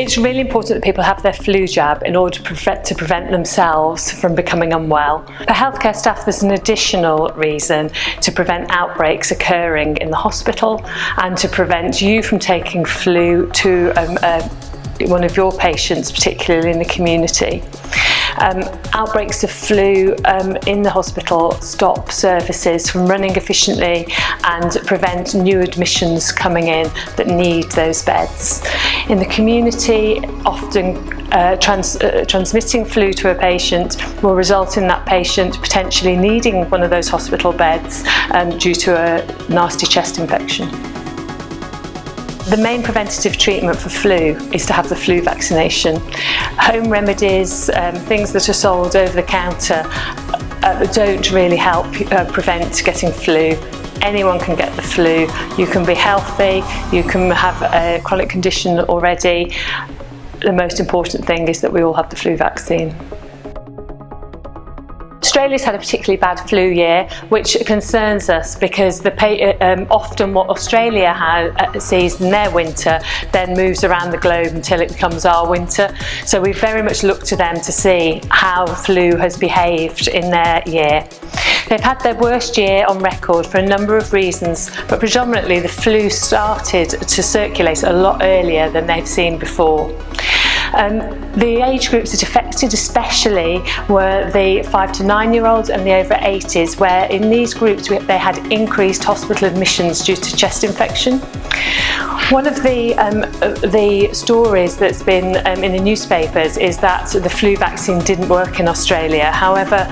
It's really important that people have their flu jab in order to prevent themselves from becoming unwell. For healthcare staff, there's an additional reason to prevent outbreaks occurring in the hospital and to prevent you from taking flu to one of your patients, particularly in the community. Outbreaks of flu in the hospital stop services from running efficiently and prevent new admissions coming in that need those beds. In the community, often transmitting flu to a patient will result in that patient potentially needing one of those hospital beds due to a nasty chest infection. The main preventative treatment for flu is to have the flu vaccination. Home remedies, things that are sold over the counter don't really help prevent getting flu. Anyone can get the flu. You can be healthy, you can have a chronic condition already. The most important thing is that we all have the flu vaccine. Australia's had a particularly bad flu year, which concerns us because often what Australia sees in their winter then moves around the globe until it becomes our winter. So we very much look to them to see how flu has behaved in their year. They've had their worst year on record for a number of reasons, but predominantly the flu started to circulate a lot earlier than they've seen before. The age groups that affected especially were the 5 to 9-year-olds and the over 80s, where in these groups they had increased hospital admissions due to chest infection. One of the stories that's been in the newspapers is that the flu vaccine didn't work in Australia. However,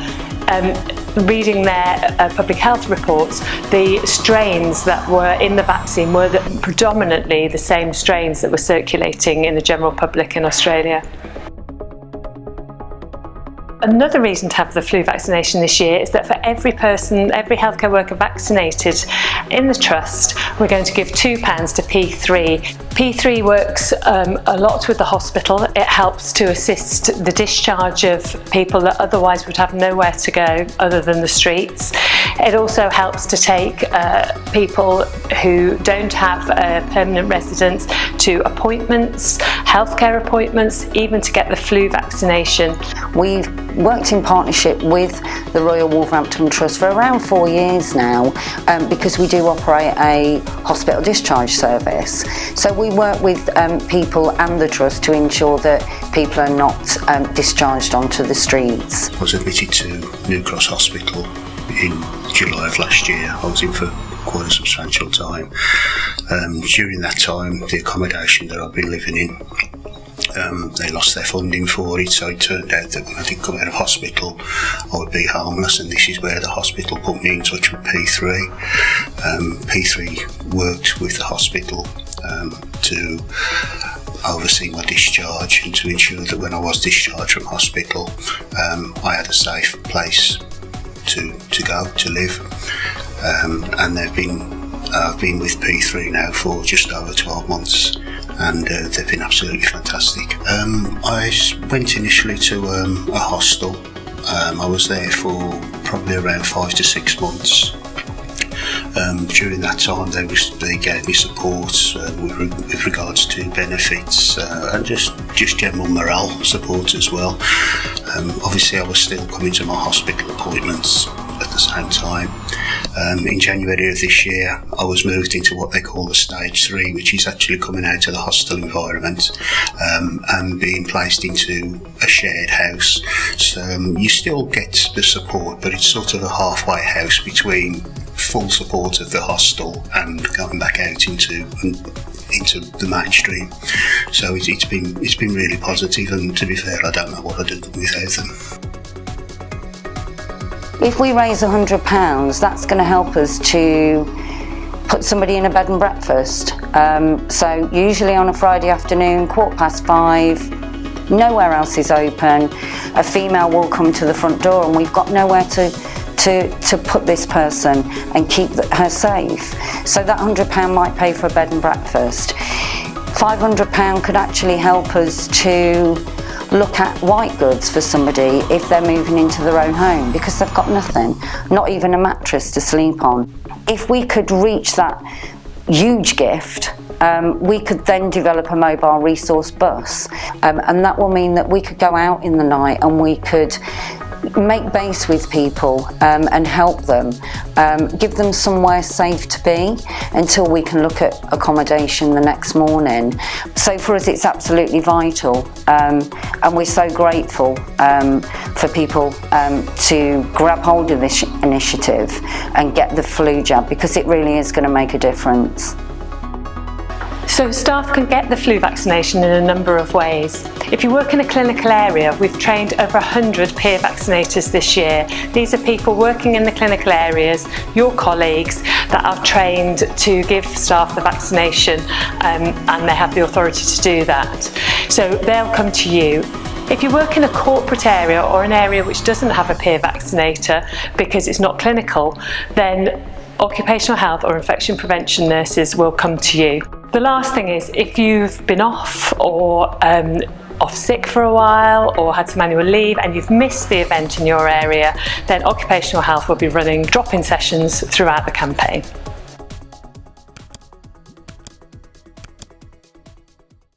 reading their public health reports, the strains that were in the vaccine were predominantly the same strains that were circulating in the general public in Australia. Another reason to have the flu vaccination this year is that for every healthcare worker vaccinated in the trust, we're going to give £2 to P3. P3 works a lot with the hospital. It helps to assist the discharge of people that otherwise would have nowhere to go other than the streets. It also helps to take people who don't have a permanent residence to appointments, healthcare appointments, even to get the flu vaccination. We've worked in partnership with the Royal Wolverhampton Trust for around 4 years now because we do operate a hospital discharge service. So we work with people and the Trust to ensure that people are not discharged onto the streets. I was admitted to New Cross Hospital in July of last year. I was in for quite a substantial time. During that time, the accommodation that I've been living in, they lost their funding for it, so it turned out that when I did come out of hospital I would be homeless, and this is where the hospital put me in touch with P3. P3 worked with the hospital to oversee my discharge and to ensure that when I was discharged from hospital I had a safe place to go, to live, and I've been with P3 now for just over 12 months, and they've been absolutely fantastic. I went initially to a hostel. I was there for probably around 5 to 6 months. During that time they gave me support with regards to benefits and just general morale support as well. Obviously I was still coming to my hospital appointments at the same time. In January of this year I was moved into what they call the stage 3, which is actually coming out of the hostel environment and being placed into a shared house. So you still get the support, but it's sort of a halfway house between full support of the hostel and going back out into the mainstream. So it's been really positive, and to be fair, I don't know what I'd do without them. If we raise £100, that's going to help us to put somebody in a bed and breakfast. So usually on a Friday afternoon, 5:15, nowhere else is open, a female will come to the front door and we've got nowhere to put this person and keep her safe. So that £100 might pay for a bed and breakfast. £500 could actually help us to look at white goods for somebody if they're moving into their own home because they've got nothing, not even a mattress to sleep on. If we could reach that huge gift we could then develop a mobile resource bus, and that will mean that we could go out in the night and we could make base with people and help them, give them somewhere safe to be until we can look at accommodation the next morning. So for us it's absolutely vital, and we're so grateful for people to grab hold of this initiative and get the flu jab, because it really is going to make a difference. So staff can get the flu vaccination in a number of ways. If you work in a clinical area, we've trained over 100 peer vaccinators this year. These are people working in the clinical areas, your colleagues, that are trained to give staff the vaccination, and they have the authority to do that. So they'll come to you. If you work in a corporate area or an area which doesn't have a peer vaccinator because it's not clinical, then occupational health or infection prevention nurses will come to you. The last thing is, if you've been off or off sick for a while or had some annual leave and you've missed the event in your area, then occupational health will be running drop-in sessions throughout the campaign.